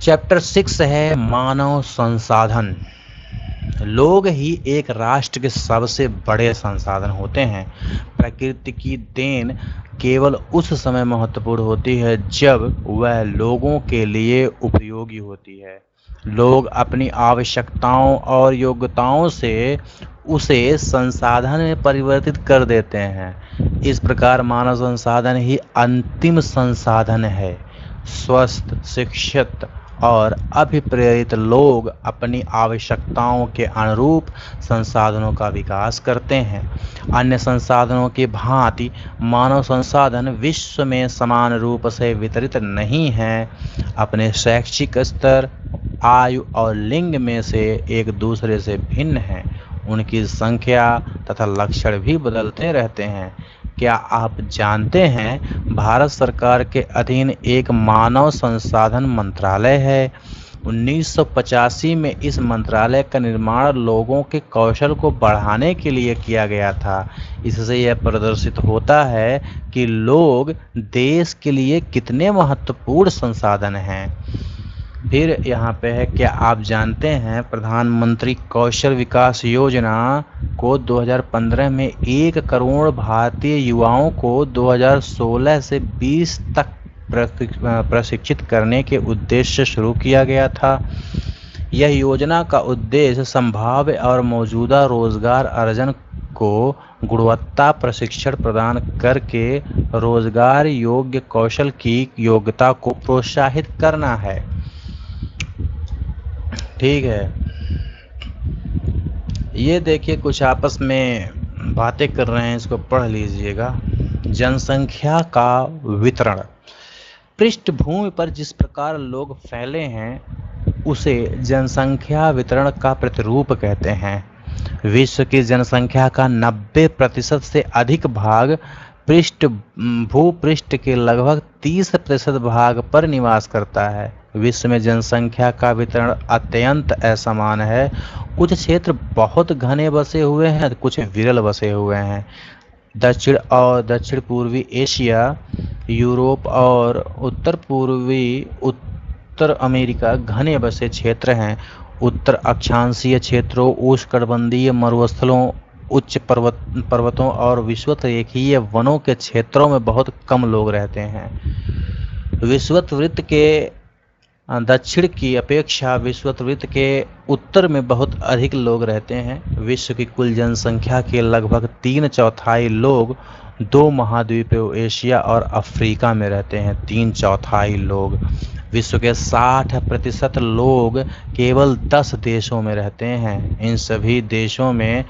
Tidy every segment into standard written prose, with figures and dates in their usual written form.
Chapter 6 है मानव संसाधन। लोग ही एक राष्ट्र के सबसे बड़े संसाधन होते हैं। प्रकृति की देन केवल उस समय महत्वपूर्ण होती है जब वह लोगों के लिए उपयोगी होती है। लोग अपनी आवश्यकताओं और योग्यताओं से उसे संसाधन में परिवर्तित कर देते हैं। इस प्रकार मानव संसाधन ही अंतिम संसाधन है। स्वस्थ, शिक्षित और अभिप्रेरित लोग अपनी आवश्यकताओं के अनुरूप संसाधनों का विकास करते हैं। अन्य संसाधनों की भांति मानव संसाधन विश्व में समान रूप से वितरित नहीं हैं। अपने शैक्षिक स्तर, आयु और लिंग में से एक दूसरे से भिन्न हैं। उनकी संख्या तथा लक्षण भी बदलते रहते हैं। क्या आप जानते हैं भारत सरकार के अधीन एक मानव संसाधन मंत्रालय है। 1985 में इस मंत्रालय का निर्माण लोगों के कौशल को बढ़ाने के लिए किया गया था। इससे यह प्रदर्शित होता है कि लोग देश के लिए कितने महत्वपूर्ण संसाधन हैं। फिर यहाँ पे है, क्या आप जानते हैं प्रधानमंत्री कौशल विकास योजना को 2015 में 1 करोड़ भारतीय युवाओं को 2016 से 20 तक प्रशिक्षित करने के उद्देश्य से शुरू किया गया था। यह योजना का उद्देश्य संभाव्य और मौजूदा रोजगार अर्जन को गुणवत्ता प्रशिक्षण प्रदान करके रोजगार योग्य कौशल की योग्यता को प्रोत्साहित करना है। ठीक है, ये देखिए कुछ आपस में बातें कर रहे हैं, इसको पढ़ लीजिएगा। जनसंख्या का वितरण। पृष्ठभूमि पर जिस प्रकार लोग फैले हैं उसे जनसंख्या वितरण का प्रतिरूप कहते हैं। विश्व की जनसंख्या का 90% से अधिक भाग भूपृष्ठ के लगभग 30% भाग पर निवास करता है। विश्व में जनसंख्या का वितरण अत्यंत असमान है। कुछ क्षेत्र बहुत घने बसे हुए हैं, कुछ विरल बसे हुए हैं। दक्षिण और दक्षिण पूर्वी एशिया, यूरोप और उत्तर अमेरिका घने बसे क्षेत्र हैं। उत्तर अक्षांशीय क्षेत्रों, उष्णकटिबंधीय मरुस्थलों, उच्च पर्वतों और विषुवत-रेखीय वनों के क्षेत्रों में बहुत कम लोग रहते हैं। विषुवत वृत्त के दक्षिण की अपेक्षा विषुवत वृत्त के उत्तर में बहुत अधिक लोग रहते हैं। विश्व की कुल जनसंख्या के लगभग 3/4 लोग 2 महाद्वीपों एशिया और अफ्रीका में रहते हैं। 3/4 लोग। विश्व के 60% लोग केवल 10 देशों में रहते हैं। इन सभी देशों में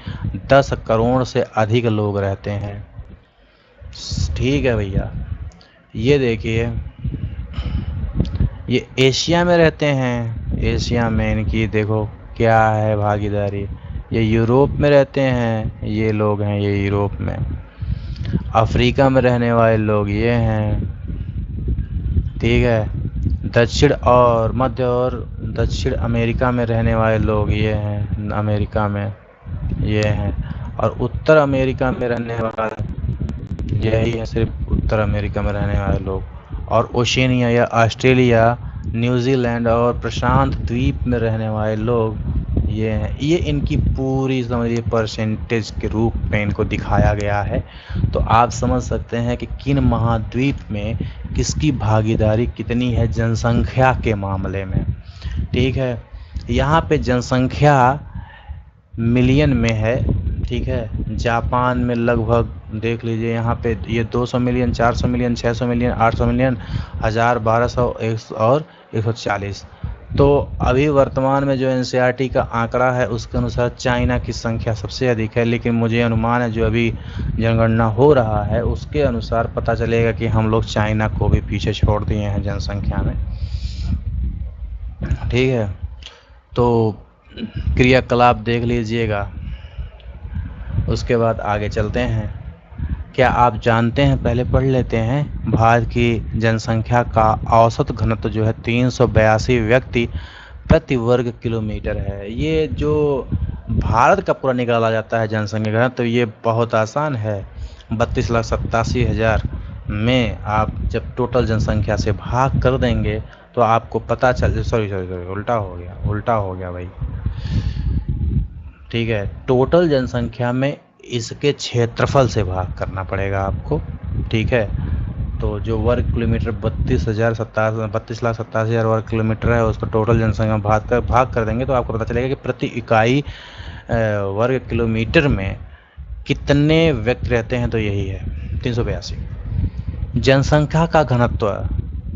10 करोड़ से अधिक लोग रहते हैं। ठीक है भैया, ये देखिए, ये एशिया में रहते हैं। एशिया में इनकी देखो क्या है भागीदारी। ये यूरोप में रहते हैं, ये लोग हैं ये यूरोप में। अफ्रीका में रहने वाले लोग ये हैं। ठीक है, दक्षिण और मध्य और दक्षिण अमेरिका में रहने वाले लोग ये हैं, अमेरिका में ये हैं। और उत्तर अमेरिका में रहने वाले यही है, सिर्फ उत्तर अमेरिका में रहने वाले लोग। और ओशिनिया या ऑस्ट्रेलिया, न्यूजीलैंड और प्रशांत द्वीप में रहने वाले लोग ये हैं। ये इनकी पूरी समझिए परसेंटेज के रूप में इनको दिखाया गया है। तो आप समझ सकते हैं कि किन महाद्वीप में किसकी भागीदारी कितनी है जनसंख्या के मामले में। ठीक है, यहाँ पे जनसंख्या मिलियन में है। ठीक है, जापान में लगभग देख लीजिए, यहाँ पे ये 200 मिलियन, 400 मिलियन, 600 मिलियन, 800 मिलियन, 1000, 1200 और 140। तो अभी वर्तमान में जो एनसीईआरटी का आंकड़ा है उसके अनुसार चाइना की संख्या सबसे अधिक है। लेकिन मुझे अनुमान है जो अभी जनगणना हो रहा है उसके अनुसार पता चलेगा कि हम लोग चाइना को भी पीछे छोड़ दिए हैं जनसंख्या में। ठीक है, तो क्रियाकलाप देख लीजिएगा, उसके बाद आगे चलते हैं। क्या आप जानते हैं, पहले पढ़ लेते हैं, भारत की जनसंख्या का औसत घनत्व जो है 382 व्यक्ति प्रति वर्ग किलोमीटर है। ये जो भारत का पूरा निकाला जाता है जनसंख्या घनत्व, तो ये बहुत आसान है। 32,87,000 में आप जब टोटल जनसंख्या से भाग कर देंगे तो आपको पता चल, सॉरी उल्टा हो गया भाई, ठीक है। टोटल जनसंख्या में इसके क्षेत्रफल से भाग करना पड़ेगा आपको, ठीक है। तो जो वर्ग किलोमीटर 32,87,000 वर्ग किलोमीटर है, उसको टोटल जनसंख्या में भाग कर देंगे तो आपको पता चलेगा कि प्रति इकाई वर्ग किलोमीटर में कितने व्यक्ति रहते हैं। तो यही है 382। जनसंख्या का घनत्व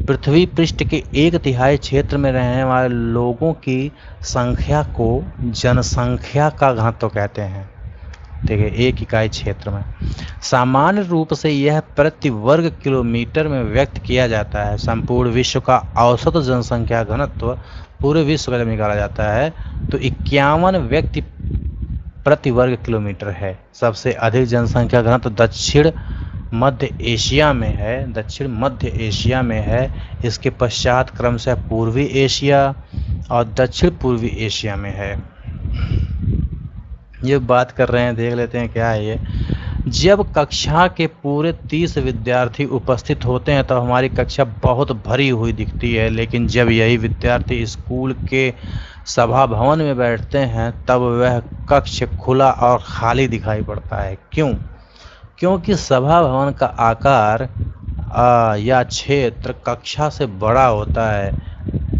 पृथ्वी पृष्ठ के 1/3 क्षेत्र में रहने वाले लोगों की संख्या को जनसंख्या का घनत्व कहते हैं, ठीक है, 1 इकाई क्षेत्र में। सामान्य रूप से यह प्रति वर्ग किलोमीटर में व्यक्त किया जाता है। संपूर्ण विश्व का औसत जनसंख्या घनत्व पूरे विश्व का जब निकाला जाता है तो 51 व्यक्ति प्रति वर्ग किलोमीटर है। सबसे अधिक जनसंख्या घनत्व दक्षिण मध्य एशिया में है। इसके पश्चात क्रमशः पूर्वी एशिया और दक्षिण पूर्वी एशिया में है। ये बात कर रहे हैं, देख लेते हैं क्या है ये। जब कक्षा के पूरे 30 विद्यार्थी उपस्थित होते हैं तो हमारी कक्षा बहुत भरी हुई दिखती है, लेकिन जब यही विद्यार्थी स्कूल के सभा भवन में बैठते हैं तब वह कक्ष खुला और खाली दिखाई पड़ता है। क्यों? क्योंकि सभा भवन का आकार या क्षेत्र कक्षा से बड़ा होता है,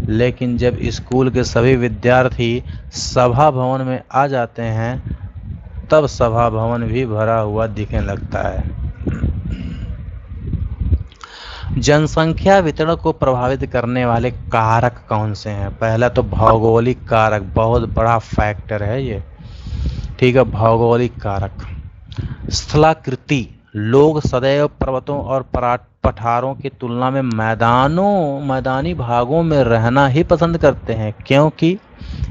लेकिन जब स्कूल के सभी विद्यार्थी सभा भवन में आ जाते हैं तब सभा भवन भी भरा हुआ दिखने लगता है। जनसंख्या वितरण को प्रभावित करने वाले कारक कौन से हैं? पहला तो भौगोलिक कारक, बहुत बड़ा फैक्टर है ये, ठीक है। भौगोलिक कारक, स्थलाकृति, लोग सदैव पर्वतों और पठारों की तुलना में मैदानी भागों में रहना ही पसंद करते हैं, क्योंकि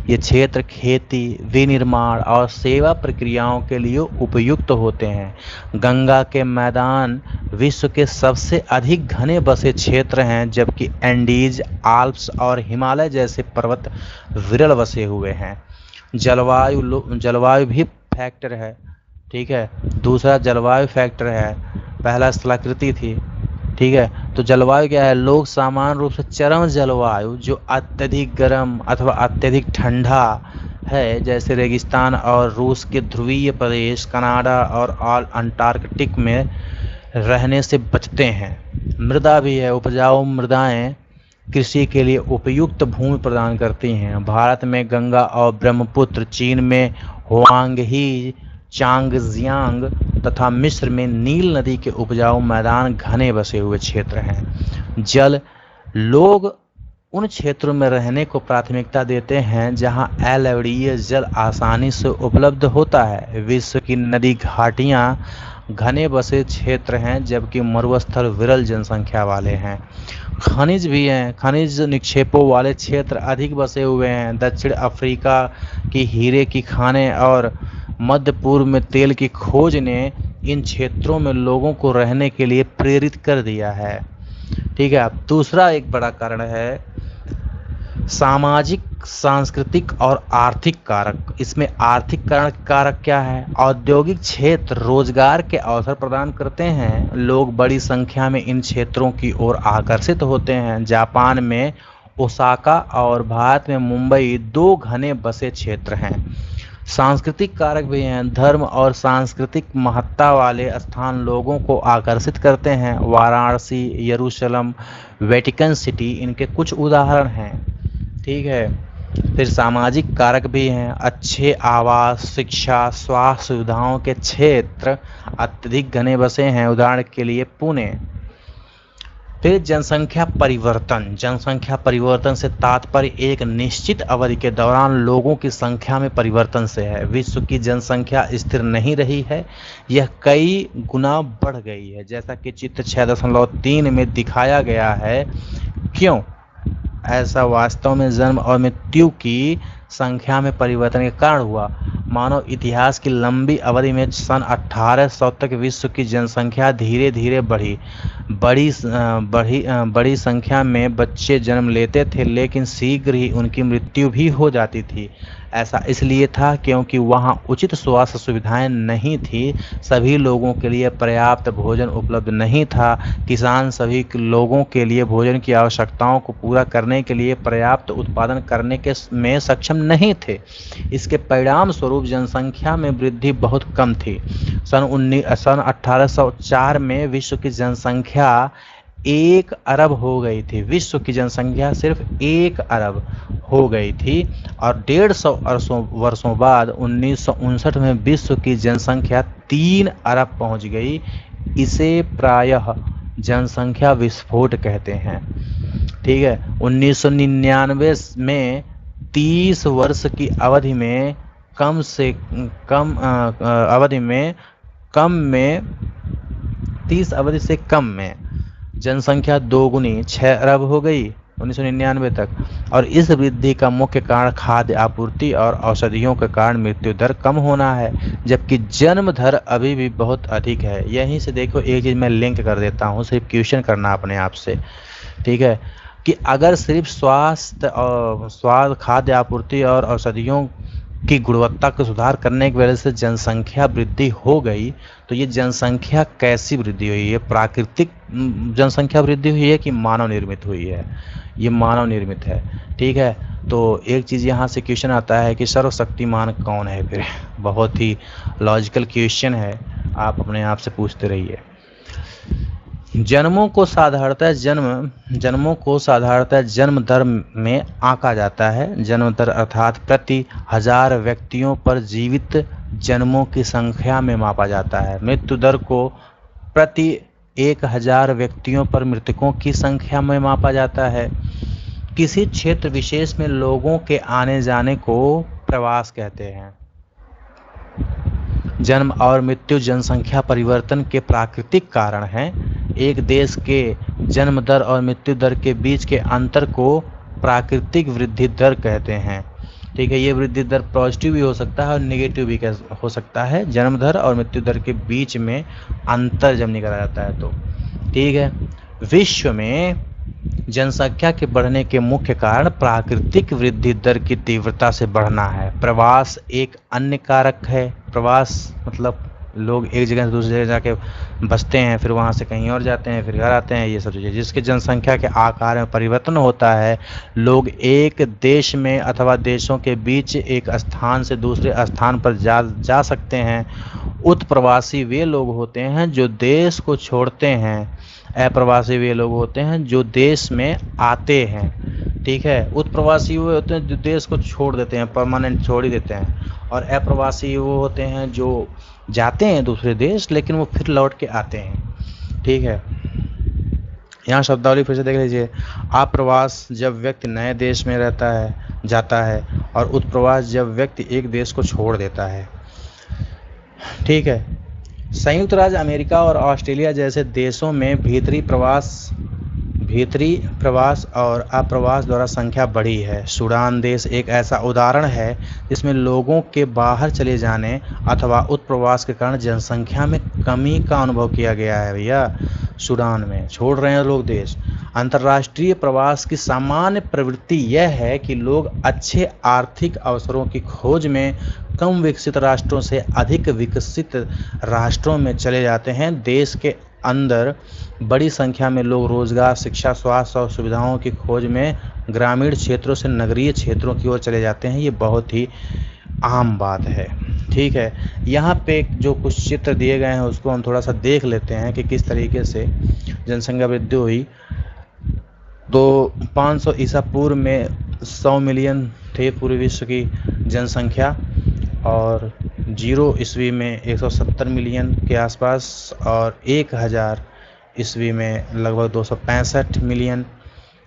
ये क्षेत्र खेती, विनिर्माण और सेवा प्रक्रियाओं के लिए उपयुक्त होते हैं। गंगा के मैदान विश्व के सबसे अधिक घने बसे क्षेत्र हैं, जबकि एंडीज, आल्प्स और हिमालय जैसे पर्वत विरल बसे हुए हैं। जलवायु भी फैक्टर है, ठीक है। दूसरा जलवायु फैक्टर है, पहला स्थलाकृति थी, ठीक है। तो जलवायु क्या है? लोग सामान्य रूप से चरम जलवायु जो अत्यधिक गर्म अथवा अत्यधिक ठंडा है, जैसे रेगिस्तान और रूस के ध्रुवीय प्रदेश, कनाडा और अंटार्कटिक में रहने से बचते हैं। मृदा भी है, उपजाऊ मृदाएं कृषि के लिए उपयुक्त भूमि प्रदान करती हैं। भारत में गंगा और ब्रह्मपुत्र, चीन में हुआंगही, चांगजियांग तथा मिस्र में नील नदी के उपजाऊ मैदान घने बसे हुए क्षेत्र हैं। जल, लोग उन क्षेत्रों में रहने को प्राथमिकता देते हैं जहां अलवणीय जल आसानी से उपलब्ध होता है। विश्व की नदी घाटियां घने बसे क्षेत्र हैं, जबकि मरुस्थल विरल जनसंख्या वाले हैं। खनिज भी हैं, खनिज निक्षेपों वाले क्षेत्र अधिक बसे हुए हैं। दक्षिण अफ्रीका की हीरे की खानें और मध्य पूर्व में तेल की खोज ने इन क्षेत्रों में लोगों को रहने के लिए प्रेरित कर दिया है, ठीक है। अब दूसरा एक बड़ा कारण है सामाजिक, सांस्कृतिक और आर्थिक कारक। इसमें आर्थिक कारक क्या है? औद्योगिक क्षेत्र रोजगार के अवसर प्रदान करते हैं। लोग बड़ी संख्या में इन क्षेत्रों की ओर आकर्षित होते हैं। जापान में ओसाका और भारत में मुंबई 2 घने बसे क्षेत्र हैं। सांस्कृतिक कारक भी हैं। धर्म और सांस्कृतिक महत्ता वाले स्थान लोगों को आकर्षित करते हैं। वाराणसी, यरूशलेम, वेटिकन सिटी इनके कुछ उदाहरण हैं, ठीक है। फिर सामाजिक कारक भी हैं। अच्छे आवास, शिक्षा, स्वास्थ्य सुविधाओं के क्षेत्र अत्यधिक घने बसे हैं, उदाहरण के लिए पुणे। फिर जनसंख्या परिवर्तन से तात्पर्य एक निश्चित अवधि के दौरान लोगों की संख्या में परिवर्तन से है। विश्व की जनसंख्या स्थिर नहीं रही है, यह कई गुना बढ़ गई है, जैसा कि चित्र 6.3 में दिखाया गया है। क्यों ऐसा? वास्तव में जन्म और मृत्यु की संख्या में परिवर्तन के कारण हुआ। मानव इतिहास की लंबी अवधि में सन 1800 तक विश्व की जनसंख्या धीरे धीरे बढ़ी। बड़ी संख्या में बच्चे जन्म लेते थे, लेकिन शीघ्र ही उनकी मृत्यु भी हो जाती थी। ऐसा इसलिए था क्योंकि वहाँ उचित स्वास्थ्य सुविधाएं नहीं थी, सभी लोगों के लिए पर्याप्त भोजन उपलब्ध नहीं था, किसान सभी लोगों के लिए भोजन की आवश्यकताओं को पूरा करने के लिए पर्याप्त उत्पादन करने के में सक्षम नहीं थे। इसके परिणाम स्वरूप जनसंख्या में वृद्धि बहुत कम थी। सन 1804 में विश्व की जनसंख्या 1 अरब हो गई थी। विश्व की जनसंख्या सिर्फ 1 अरब हो गई थी और 150 वर्षों बाद 1959 में विश्व की जनसंख्या 3 अरब पहुंच गई। इसे प्रायः जनसंख्या विस्फोट कहते हैं। ठीक है, 1999 में 30 वर्ष की अवधि में कम से कम अवधि में कम में 30 अवधि से कम में जनसंख्या दोगुनी 6 अरब हो गई 1999 तक। और इस वृद्धि का मुख्य कारण खाद्य आपूर्ति और औषधियों के कारण मृत्यु दर कम होना है, जबकि जन्म दर अभी भी बहुत अधिक है। यहीं से देखो, एक चीज़ मैं लिंक कर देता हूँ, सिर्फ क्वेश्चन करना अपने आप से। ठीक है, कि अगर सिर्फ स्वास्थ्य खाद्य आपूर्ति और औषधियों की गुणवत्ता को सुधार करने की वजह से जनसंख्या वृद्धि हो गई, तो ये जनसंख्या कैसी वृद्धि हुई है? प्राकृतिक जनसंख्या वृद्धि हुई है कि मानव निर्मित हुई है? ये मानव निर्मित है। ठीक है, तो एक चीज़ यहाँ से क्वेश्चन आता है कि सर्वशक्तिमान कौन है? फिर बहुत ही लॉजिकल क्वेश्चन है, आप अपने आप से पूछते रहिए। जन्मों को साधारणतः जन्म दर में आंका जाता है। जन्म दर अर्थात प्रति 1000 व्यक्तियों पर जीवित जन्मों की संख्या में मापा जाता है। मृत्यु दर को प्रति 1000 व्यक्तियों पर मृतकों की संख्या में मापा जाता है। किसी क्षेत्र विशेष में लोगों के आने जाने को प्रवास कहते हैं। जन्म और मृत्यु जनसंख्या परिवर्तन के प्राकृतिक कारण हैं। एक देश के जन्म दर और मृत्यु दर के बीच के अंतर को प्राकृतिक वृद्धि दर कहते हैं। ठीक है, ये वृद्धि दर पॉजिटिव भी हो सकता है और नेगेटिव भी हो सकता है। जन्म दर और मृत्यु दर के बीच में अंतर जब निकाला जाता है तो। ठीक है, विश्व में जनसंख्या के बढ़ने के मुख्य कारण प्राकृतिक वृद्धि दर की तीव्रता से बढ़ना है। प्रवास एक अन्य कारक है। प्रवास मतलब लोग एक जगह से दूसरी जगह जाके बसते हैं, फिर वहाँ से कहीं और जाते हैं, फिर घर आते हैं, ये सब चीज़ें जिसके जनसंख्या के आकार में परिवर्तन होता है। लोग एक देश में अथवा देशों के बीच एक स्थान से दूसरे स्थान पर जा सकते हैं। उत्प्रवासी वे लोग होते हैं जो देश को छोड़ते हैं। अप्रवासी वे लोग होते हैं जो देश में आते हैं। ठीक है, उत्प्रवासी वो होते हैं जो देश को छोड़ देते हैं, परमानेंट छोड़ ही देते हैं। और अप्रवासी वो होते हैं जो जाते हैं दूसरे देश, लेकिन वो फिर लौट के आते हैं। ठीक है, यहाँ शब्दावली फिर से देख लीजिए। आप्रवास जब व्यक्ति नए देश में जाता है, और उत्प्रवास जब व्यक्ति एक देश को छोड़ देता है। ठीक है, संयुक्त राज्य अमेरिका और ऑस्ट्रेलिया जैसे देशों में भीतरी प्रवास और अप्रवास द्वारा संख्या बढ़ी है। सूडान देश एक ऐसा उदाहरण है जिसमें लोगों के बाहर चले जाने अथवा उत्प्रवास के कारण जनसंख्या में कमी का अनुभव किया गया है। भैया, सूडान में छोड़ रहे हैं लोग देश। अंतर्राष्ट्रीय प्रवास की सामान्य प्रवृत्ति यह है कि लोग अच्छे आर्थिक अवसरों की खोज में कम विकसित राष्ट्रों से अधिक विकसित राष्ट्रों में चले जाते हैं। देश के अंदर बड़ी संख्या में लोग रोजगार, शिक्षा, स्वास्थ्य और सुविधाओं की खोज में ग्रामीण क्षेत्रों से नगरीय क्षेत्रों की ओर चले जाते हैं। ये बहुत ही आम बात है। ठीक है, यहाँ पे जो कुछ चित्र दिए गए हैं उसको हम थोड़ा सा देख लेते हैं कि किस तरीके से जनसंख्या वृद्धि हुई। तो 500 ईसा पूर्व में 100 मिलियन थे पूरे विश्व की जनसंख्या, और 0 ईस्वी में 170 मिलियन के आसपास, और 1000 ईस्वी में लगभग 265 मिलियन,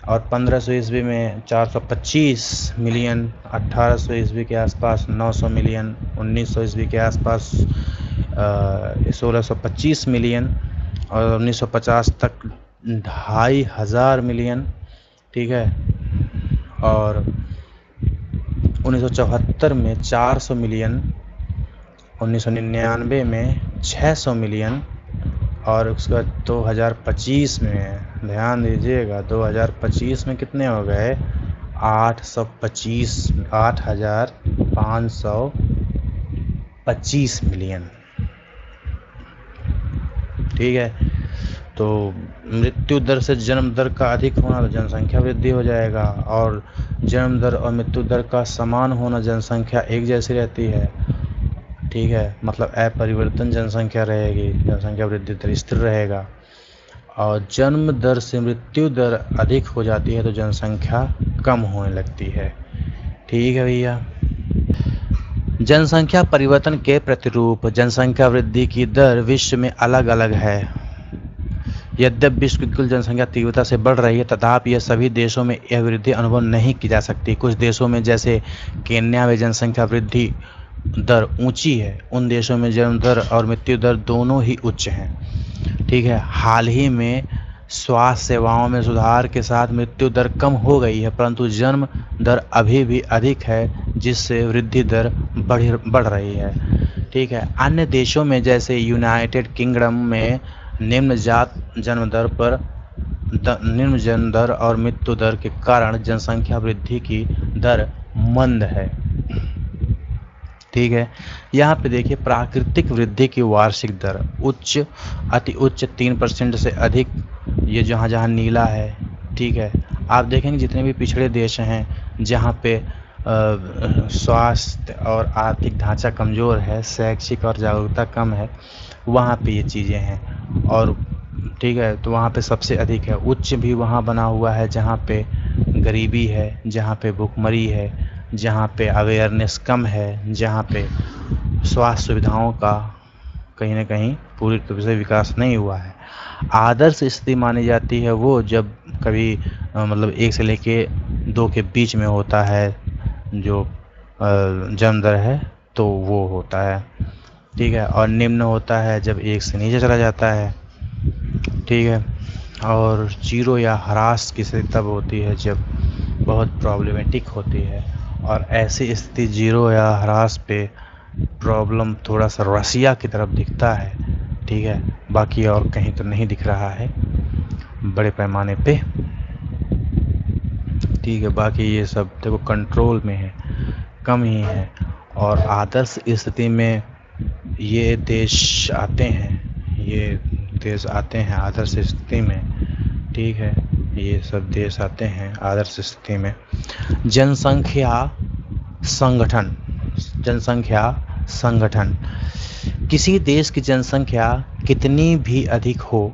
और 1500 ईस्वी में 425 मिलियन, 1800 ईस्वी के आसपास 900 मिलियन, 1900 ईस्वी के आसपास 1625 मिलियन, और 1950 तक 2500 मिलियन। ठीक है, और 1974 में 400 मिलियन, 1999 में 600 मिलियन, और उसके बाद 2025 में ध्यान दीजिएगा, 2025 में कितने हो गए, 8,525 मिलियन। ठीक है, तो मृत्यु दर से जन्म दर का अधिक होना तो जनसंख्या वृद्धि हो जाएगा, और जन्म दर और मृत्यु दर का समान होना, जनसंख्या एक जैसी रहती है। ठीक है, मतलब अपरिवर्तन जनसंख्या रहेगी, जनसंख्या वृद्धि दर स्थिर रहेगा। और जन्म दर से मृत्यु दर अधिक हो जाती है तो जनसंख्या कम होने लगती है। ठीक है भैया। जनसंख्या परिवर्तन के प्रतिरूप जनसंख्या वृद्धि की दर विश्व में अलग अलग है। यद्यपि विश्व की कुल जनसंख्या तीव्रता से बढ़ रही है, तथापि यह सभी देशों में यह वृद्धि अनुभव नहीं की जा सकती। कुछ देशों में जैसे केन्या में जनसंख्या वृद्धि दर ऊंची है, उन देशों में जन्म दर और मृत्यु दर दोनों ही उच्च हैं। ठीक है, हाल ही में स्वास्थ्य सेवाओं में सुधार के साथ मृत्यु दर कम हो गई है, परंतु जन्म दर अभी भी अधिक है, जिससे वृद्धि दर बढ़ रही है। ठीक है, अन्य देशों में जैसे यूनाइटेड किंगडम में निम्न जन्म दर और मृत्यु दर के कारण जनसंख्या वृद्धि की दर मंद है। ठीक है, यहाँ पे देखिए प्राकृतिक वृद्धि की वार्षिक दर उच्च, अति उच्च 3% से अधिक, ये जहाँ जहाँ नीला है। ठीक है, आप देखेंगे जितने भी पिछड़े देश हैं जहाँ पे स्वास्थ्य और आर्थिक ढांचा कमज़ोर है, शैक्षिक और जागरूकता कम है, वहाँ पे ये चीज़ें हैं। और ठीक है, तो वहाँ पे सबसे अधिक है। उच्च भी वहाँ बना हुआ है जहाँ पे गरीबी है, जहाँ पे भुखमरी है, जहाँ पे अवेयरनेस कम है, जहाँ पे स्वास्थ्य सुविधाओं का कहीं ना कहीं पूरी रूप से विकास नहीं हुआ है। आदर्श स्थिति मानी जाती है वो जब कभी मतलब 1 से लेके 2 के बीच में होता है जो जन्म दर है, तो वो होता है। ठीक है, और निम्न होता है जब 1 से नीचे चला जाता है। ठीक है, और जीरो या ह्रास की स्थिति तब होती है जब बहुत प्रॉब्लमेटिक होती है, और ऐसी स्थिति जीरो या ह्रास पे प्रॉब्लम थोड़ा सा रसिया की तरफ दिखता है। ठीक है, बाकी और कहीं तो नहीं दिख रहा है बड़े पैमाने पे। ठीक है, बाकी ये सब देखो कंट्रोल में है, कम ही है। और आदर्श स्थिति में ये देश आते हैं आदर्श स्थिति में। ठीक है, ये सब देश आते हैं आदर्श स्थिति में। जनसंख्या संगठन किसी देश की जनसंख्या कितनी भी अधिक हो,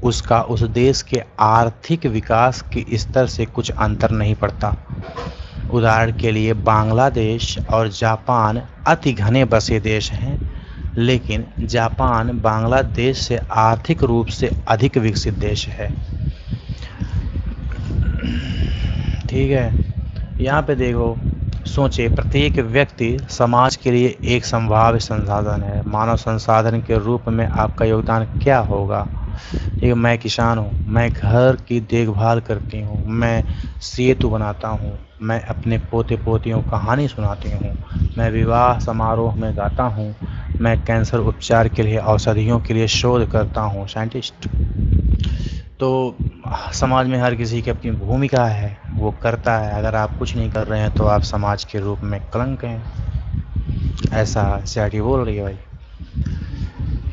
उसका उस देश के आर्थिक विकास के स्तर से कुछ अंतर नहीं पड़ता। उदाहरण के लिए बांग्लादेश और जापान अति घने बसे देश हैं, लेकिन जापान बांग्लादेश से आर्थिक रूप से अधिक विकसित देश है। ठीक है, यहाँ पे देखो, सोचे प्रत्येक व्यक्ति समाज के लिए एक संभाव्य संसाधन है। मानव संसाधन के रूप में आपका योगदान क्या होगा? ठीक है, मैं किसान हूँ, मैं घर की देखभाल करती हूँ, मैं सेतु बनाता हूँ, मैं अपने पोते पोतियों को कहानी सुनाती हूँ, मैं विवाह समारोह में गाता हूँ, मैं कैंसर उपचार के लिए औषधियों के लिए शोध करता हूँ, साइंटिस्ट। तो समाज में हर किसी की अपनी भूमिका है, वो करता है। अगर आप कुछ नहीं कर रहे हैं तो आप समाज के रूप में कलंक हैं, ऐसा सीआरटी बोल रही है भाई।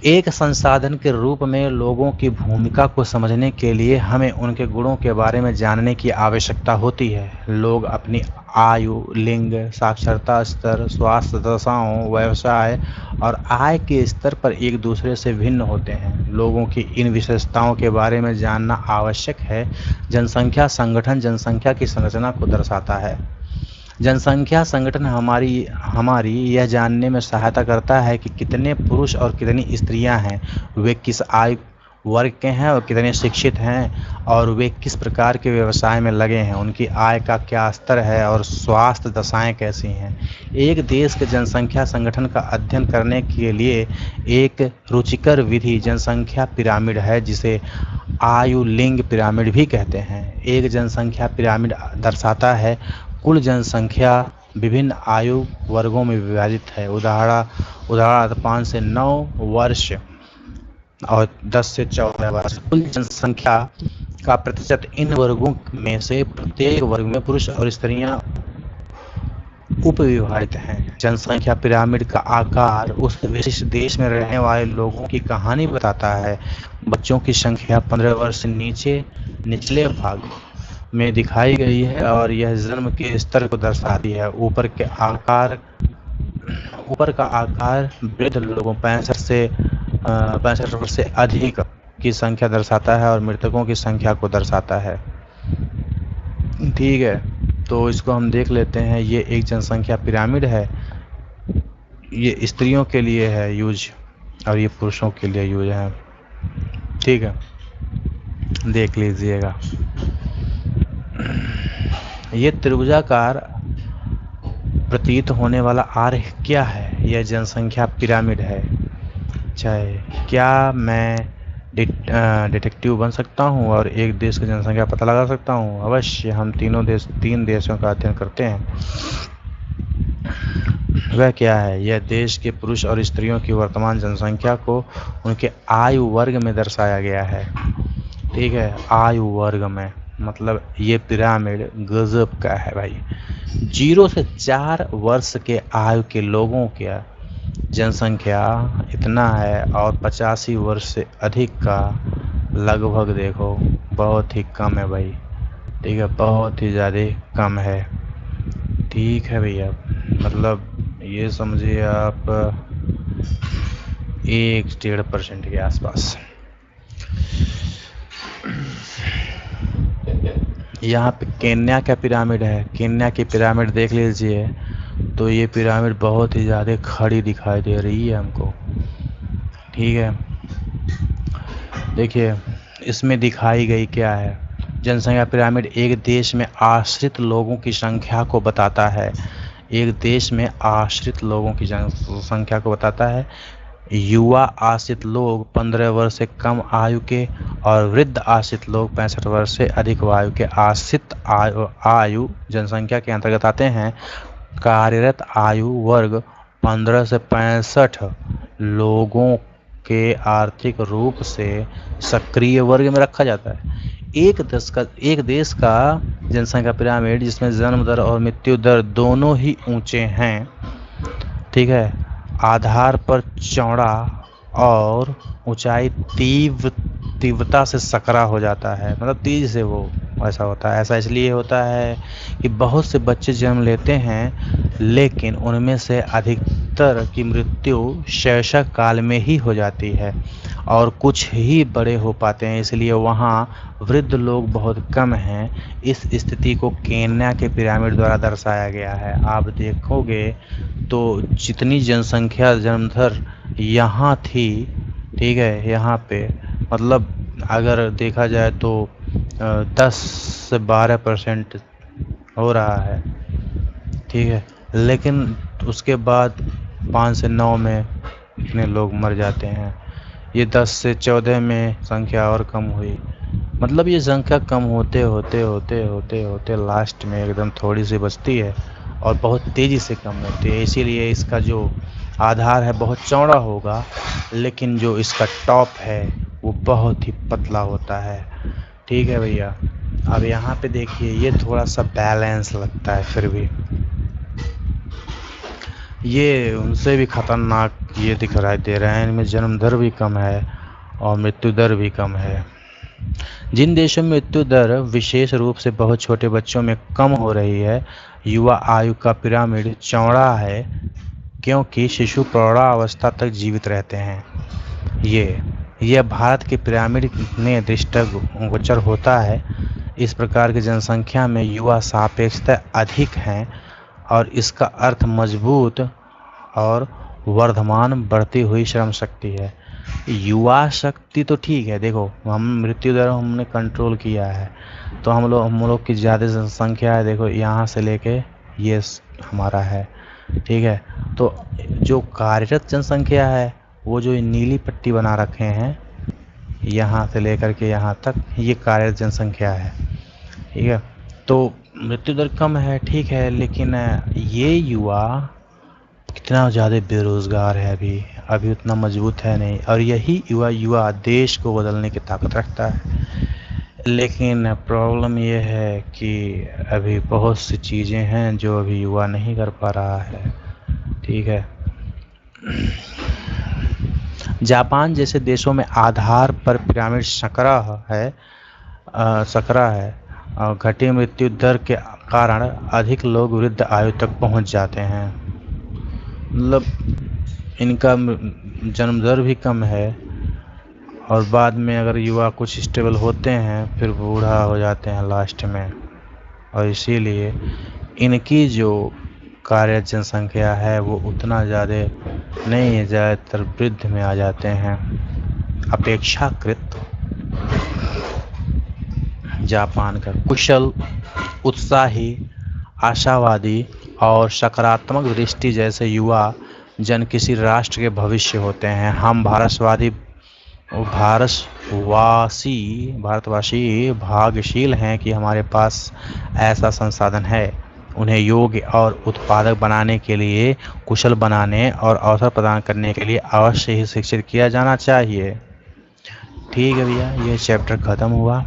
एक संसाधन के रूप में लोगों की भूमिका को समझने के लिए हमें उनके गुणों के बारे में जानने की आवश्यकता होती है। लोग अपनी आयु, लिंग, साक्षरता स्तर, स्वास्थ्य दशाओं, व्यवसाय और आय के स्तर पर एक दूसरे से भिन्न होते हैं। लोगों की इन विशेषताओं के बारे में जानना आवश्यक है। जनसंख्या संगठन जनसंख्या की संरचना को दर्शाता है। जनसंख्या संगठन हमारी यह जानने में सहायता करता है कि कितने पुरुष और कितनी स्त्रियां हैं, वे किस आयु वर्ग के हैं और कितने शिक्षित हैं, और वे किस प्रकार के व्यवसाय में लगे हैं, उनकी आय का क्या स्तर है और स्वास्थ्य दशाएं कैसी हैं। एक देश के जनसंख्या संगठन का अध्ययन करने के लिए एक रुचिकर विधि जनसंख्या पिरामिड है, जिसे आयु लिंग पिरामिड भी कहते हैं। एक जनसंख्या पिरामिड दर्शाता है कुल जनसंख्या विभिन्न आयु वर्गों में विभाजित है। उदाहरण 5 से 9 वर्ष और 10 से 14 वर्ष। कुल जनसंख्या का प्रतिशत इन वर्गों में से प्रत्येक वर्ग में पुरुष और स्त्रियां उपविभाजित हैं। जनसंख्या पिरामिड का आकार उस विशिष्ट देश में रहने वाले लोगों की कहानी बताता है। बच्चों की संख्या 15 वर्ष से नीचे निचले भाग में दिखाई गई है और यह जन्म के स्तर को दर्शाती है। ऊपर का आकार वृद्ध लोगों 65 वर्ष से अधिक की संख्या दर्शाता है और मृतकों की संख्या को दर्शाता है। ठीक है, तो इसको हम देख लेते हैं। ये एक जनसंख्या पिरामिड है, ये स्त्रियों के लिए है यूज और ये पुरुषों के लिए यूज है। ठीक है, देख लीजिएगा। ये त्रिभुजाकार प्रतीत होने वाला आरेख क्या है? यह जनसंख्या पिरामिड है। चाहे क्या मैं डिटेक्टिव बन सकता हूं और एक देश की जनसंख्या पता लगा सकता हूं? अवश्य। हम तीन देशों का अध्ययन करते हैं। वह क्या है? यह देश के पुरुष और स्त्रियों की वर्तमान जनसंख्या को उनके आयु वर्ग में दर्शाया गया है। ठीक है, आयु वर्ग में, मतलब ये पिरामिड गजब का है भाई। 0 से 4 वर्ष के आयु के लोगों की जनसंख्या इतना है और 85 वर्ष से अधिक का लगभग देखो बहुत ही कम है भाई। ठीक है, बहुत ही ज़्यादा कम है। ठीक है भैया, मतलब ये समझिए आप 1-1.5% के आसपास। यहाँ पे केन्या का पिरामिड है। केन्या की पिरामिड देख लीजिए, तो ये पिरामिड बहुत ही ज़्यादा खड़ी दिखाई दे रही है हमको। ठीक है, देखिए इसमें दिखाई गई क्या है। जनसंख्या पिरामिड एक देश में आश्रित लोगों की संख्या को बताता है। एक देश में आश्रित लोगों की जनसंख्या को बताता है। युवा आश्रित लोग 15 वर्ष से कम आयु के और वृद्ध आश्रित लोग 65 वर्ष से अधिक आयु के आश्रित आयु जनसंख्या के अंतर्गत आते हैं। कार्यरत आयु वर्ग 15 से 65 लोगों के आर्थिक रूप से सक्रिय वर्ग में रखा जाता है। एक देश का जनसंख्या पिरामिड जिसमें जन्म दर और मृत्यु दर दोनों ही ऊंचे हैं। ठीक है, आधार पर चौड़ा और ऊंचाई तीव्रता से सकरा हो जाता है, मतलब तेज से वो ऐसा होता है। ऐसा इसलिए होता है कि बहुत से बच्चे जन्म लेते हैं लेकिन उनमें से अधिकतर की मृत्यु शैशव काल में ही हो जाती है और कुछ ही बड़े हो पाते हैं, इसलिए वहाँ वृद्ध लोग बहुत कम हैं। इस स्थिति को केन्या के पिरामिड द्वारा दर्शाया गया है। आप देखोगे तो जितनी जनसंख्या जन्मदर यहाँ थी, ठीक है, यहाँ पे मतलब अगर देखा जाए तो 10 से 12% हो रहा है। ठीक है, लेकिन उसके बाद 5 से 9 में इतने लोग मर जाते हैं। ये 10 से 14 में संख्या और कम हुई। मतलब ये संख्या कम होते होते होते होते होते लास्ट में एकदम थोड़ी सी बचती है और बहुत तेज़ी से कम होती है। इसीलिए इसका जो आधार है बहुत चौड़ा होगा लेकिन जो इसका टॉप है वो बहुत ही पतला होता है। ठीक है भैया, अब यहाँ पे देखिए ये थोड़ा सा बैलेंस लगता है, फिर भी ये उनसे भी खतरनाक ये दिखाई दे रहे हैं। इनमें जन्म दर भी कम है और मृत्यु दर भी कम है। जिन देशों में मृत्यु दर विशेष रूप से बहुत छोटे बच्चों में कम हो रही है, युवा आयु का पिरामिड चौड़ा है क्योंकि शिशु प्रौढ़ावस्था तक जीवित रहते हैं। यह भारत के पिरामिड में दृष्टिगोचर होता है। इस प्रकार की जनसंख्या में युवा सापेक्षतः अधिक हैं और इसका अर्थ मजबूत और वर्धमान बढ़ती हुई श्रम शक्ति है। युवा शक्ति तो ठीक है, देखो हम मृत्यु दर हमने कंट्रोल किया है तो हम लोग की ज़्यादा जनसंख्या है। देखो यहाँ से लेके ये हमारा है। ठीक है, तो जो कार्यरत जनसंख्या है वो जो नीली पट्टी बना रखे हैं यहाँ से लेकर के यहाँ तक, ये कार्यरत जनसंख्या है। ठीक है, तो मृत्यु दर कम है, ठीक है, लेकिन ये युवा कितना ज़्यादा बेरोज़गार है अभी उतना मजबूत है नहीं, और यही युवा देश को बदलने की ताकत रखता है। लेकिन प्रॉब्लम ये है कि अभी बहुत सी चीज़ें हैं जो अभी युवा नहीं कर पा रहा है। ठीक है, जापान जैसे देशों में आधार पर पिरामिड सकरा है और घटी मृत्यु दर के कारण अधिक लोग वृद्ध आयु तक पहुंच जाते हैं। मतलब इनका जन्म दर भी कम है, और बाद में अगर युवा कुछ स्टेबल होते हैं फिर बूढ़ा हो जाते हैं लास्ट में, और इसीलिए इनकी जो कार्य जनसंख्या है वो उतना ज़्यादा नहीं है, ज़्यादातर वृद्ध में आ जाते हैं अपेक्षाकृत। जापान का कुशल, उत्साही, आशावादी और सकारात्मक दृष्टि जैसे युवा जन किसी राष्ट्र के भविष्य होते हैं। हम भारतवासी भाग्यशील हैं कि हमारे पास ऐसा संसाधन है। उन्हें योग्य और उत्पादक बनाने के लिए, कुशल बनाने और अवसर प्रदान करने के लिए अवश्य ही शिक्षित किया जाना चाहिए। ठीक है भैया, ये चैप्टर ख़त्म हुआ,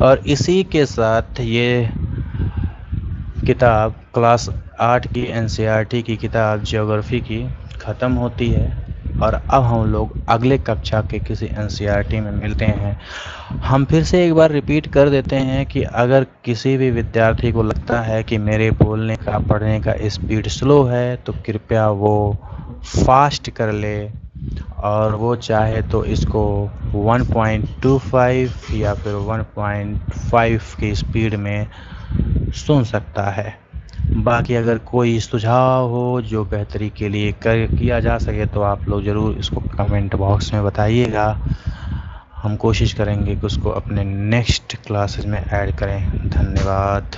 और इसी के साथ ये किताब क्लास 8 की NCERT की किताब ज्योग्राफी की ख़त्म होती है। और अब हम लोग अगले कक्षा के किसी NCERT में मिलते हैं। हम फिर से एक बार रिपीट कर देते हैं कि अगर किसी भी विद्यार्थी को लगता है कि मेरे बोलने का, पढ़ने का स्पीड स्लो है, तो कृपया वो फास्ट कर ले, और वो चाहे तो इसको 1.25 या फिर 1.5 की स्पीड में सुन सकता है। बाकी अगर कोई सुझाव हो जो बेहतरी के लिए किया जा सके तो आप लोग ज़रूर इसको कमेंट बॉक्स में बताइएगा। हम कोशिश करेंगे कि उसको अपने नेक्स्ट क्लासेस में ऐड करें। धन्यवाद।